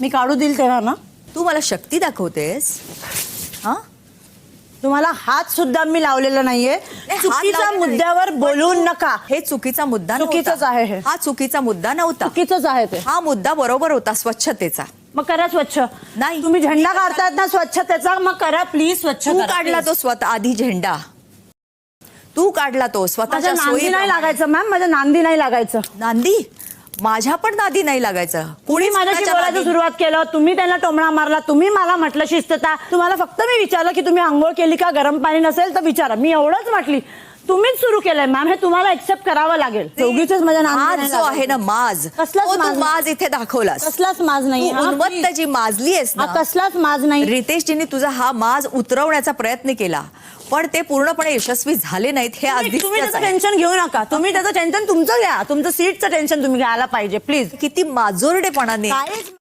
मी काढू दिल तेव्हा ना तू मला शक्ती दाखवतेस हा? तुम्हाला हात सुद्धा मी लावलेला नाहीये. हात चुकीच्या लावलेला नाही. मुद्द्यावर पण बोलू तू- नका. हे चुकीचा मुद्दा चुकीचंच नव्हता. आहे हे. हा चुकीचा मुद्दा नव्हता. चुकीचंच आहे ते. हा मुद्दा बरोबर होता स्वच्छतेचा. मग करा स्वच्छ. नाही. तुम्ही झेंडा काढतायत ना स्वच्छतेचा, मग करा प्लीज स्वच्छ तू करा, काढला please. तो स्वतः आधी झेंडा. तू काढला तो माझ्या स्वतःच्या नांदी नाही सोयीप्रमाणे. लागायचं मॅम, माझ्या नांदी नाही लागायचं. नांदी माझ्या पण नादी नाही लागायचं. तुम्ही माझ्याशी कुणाच्या बोलायला नादी- सुरुवात केलं, तुम्ही त्यांना टोमणा मारला, तुम्ही मला म्हटलं शिस्तता. तुम्हाला फक्त मी विचारलं की तुम्ही आंघोळ केली का, गरम पाणी नसेल तर विचारा. मी एवढंच म्हटली. तुम्हीच सुरू केलंय मॅम, हे तुम्हाला एक्सेप्ट करावं लागेल. दोघीच माझ्या नांदी माज नाही जो आहे ना लागायचं. माज कसलाच तो तू माज नाही. माज इथे दाखवलास. कसलाच माज नाही. तू उन्मत्त जी माजली आहेस ना, कसलाच माज नाही. रितेशजींनी तुझा हा माज उतरवण्याचा प्रयत्न केला पण ते पूर्णपणे यशस्वी झाले नाहीत. हे आज तुम्ही दिसतंच त्याचं आहे. टेन्शन घेऊ नका. तुम्ही त्याचं टेन्शन तुमचं घ्या. तुमचं सीटचं टेन्शन तुम्ही घ्यायला पाहिजे प्लीज. किती माजोरडेपणाने काहीच